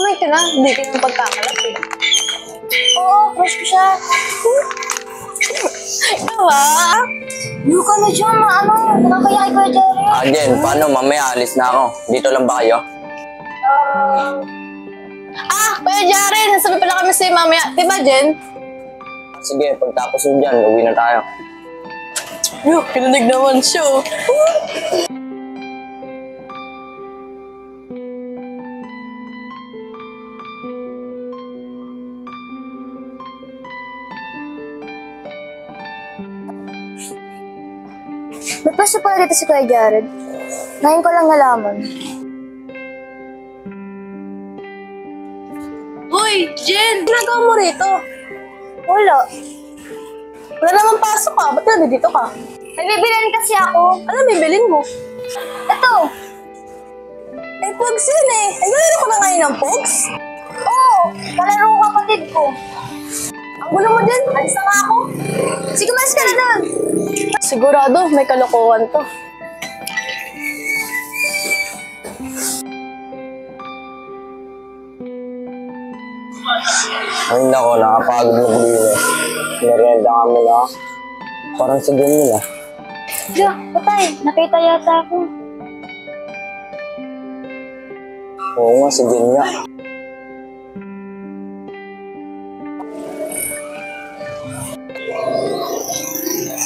Mamay ka na, hindi ka yung pagkakalap eh. Oo, crush ko siya. Ikaw Yung ka na dyan, nakakaya kay Kuya Jerry. Jen, paano? Mamaya alis na ako. Dito lang ba kayo? Kuya Jaren, nasabi pala kami sa'yo mamaya. Diba, Jen? Sige, pagtapos mo dyan, uwi na tayo. Kinanig naman siya. May pwesto pala dito si Kuya Jared. Ngayon ko lang nalaman. Uy, Jen! Ginagawa mo rito? Wala. Wala naman pasok ka. Ba't nandito ka? Nagbibilan kasi ako. Ano bibilin mo? Ito. Pogs yun eh. Naglalaro ko na ngayon ng Pogs? Oo, kalaro ko kapatid ko. Ang gulo mo din. Alis na nga ako. Sige, mas ka na doon. Sigurado, may kalokohan to. Ay, nako, nakapagod mo din eh. Merienda kami na. Parang sa ganyan ah. Diyo, patay. Nakita yata ako. Oo nga, sa ganyan.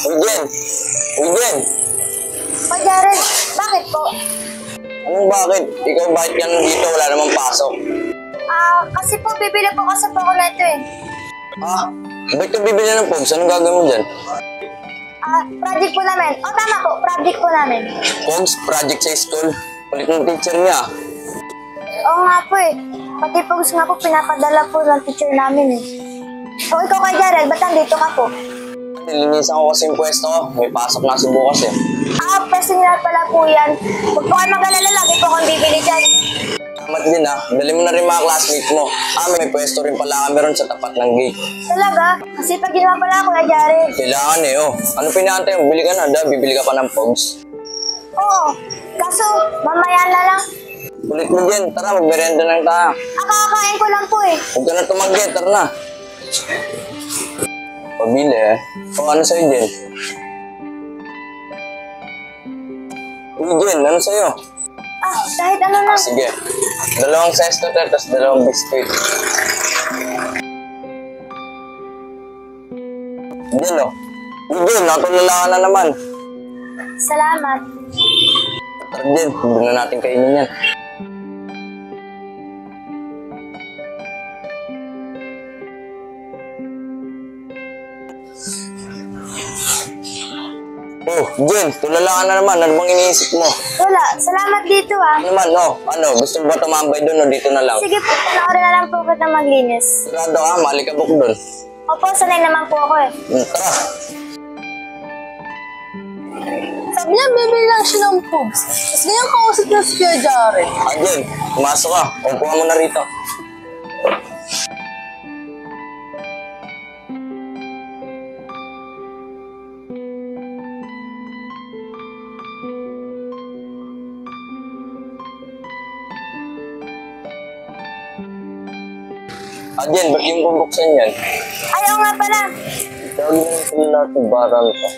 Uy, Jen! Uy, Jen! Kuya Jared, bakit po? Anong bakit? Ikaw bakit ka nandito? Wala namang pasok. Kasi po bibili po kasi po ako na ito eh. Ba't ka bibili ng Pogs? Anong gagawin mo dyan? Project po namin. Tama po, project po namin. Pogs? Project sa school? Kulit ng teacher niya. Oo nga po eh. Pati po gusto nga po pinapadala po ng teacher namin eh. O ikaw Kuya Jared, ba't nandito ka po? Nilinisan ko kasi yung pwesto ko. May pasok na si bukas eh. Pwesto nila pala po yan. Huwag po kayo mag-alala, lagi po akong bibili dyan. Salamat din ah. Dali mo na rin mga classmate mo. May pwesto rin pala kami ron sa tapat ng gate. Talaga? Kasi pag ginawa pala Kuya Jared. Kailangan eh oh. Ano pinaantay mo? Bili ka na. Bibili ka pa ng Pogs. Oo, kaso mamaya na lang. Kulit mo dyan. Tara, magmerenda lang tayo. Kakakain ko lang po eh. Huwag ka na tumanggi. Tara na. Pabili eh. O ano sa'yo, Jen? Uy, Jen, ano sa'yo? Kahit ano lang. Sige. 2 sesto tapos 2 biscuit. Jen, oh. Uy, Jen, natulala ka na naman. Salamat. Tara, Jen. Hindi na natin kainin yan. Oh, Jen, tulala ka na naman. Ano bang iniisip mo? Wala, salamat dito ah. Ano naman, oh? Ano? Gusto mo ba tumambay doon o dito na lang? Sige po, panoorin na lang po kita maglinis. Sigurado ka, malikabok doon. Opo, sanay naman po ako eh. Tara. Sabi niya, bibili lang siya ng Pogs. Tapos ganyan kausap na si Kuya Jaren. Jen, pumasok ka. Kumpuha mo na rito. Jen, ba't yung bubuksan yan? Ayaw nga pala. Tawag na sila natin baral ko.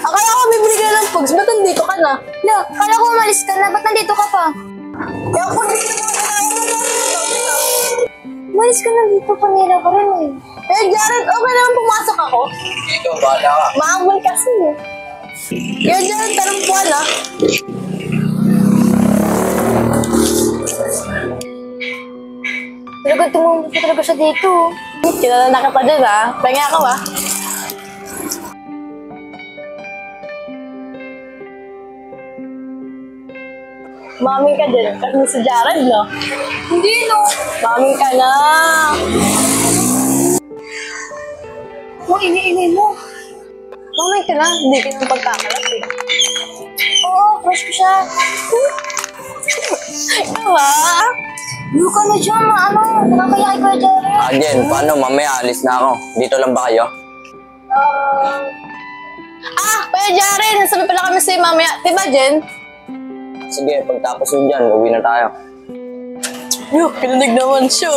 Akala ko bibili ka ng Pogs. Ba't nandito ka na? Kala ko umalis ka na, ba't nandito ka pa? Kaya ako dito Umalis ka na dito, panira ko rin eh. Kuya Jaren, okay naman pumasok ako. Dito, bahala ka. Maambol kasi eh. Kuya Jaren, tarong po na. Talaga tumungkot ko talaga siya dito. Kilala na kita dyan ah. Pahinga ako ah. Maming ka din. Kasi si Jared, no? Hindi no. Maming ka na. Ini mo. Maming ka na. Hindi ka nang pagkakalap eh. Oo, crush ko siya. Ikaw ah. Ano ka na dyan, nakakaya kay Kuya Jaren. Jen, paano? Mamaya alis na ako. Dito lang ba kayo? Kuya Jaren, sabi pala kami sa'yo mamaya. Diba, Jen? Sige, pagtapos yun dyan, uwi na tayo. Yo, kinilig naman siya.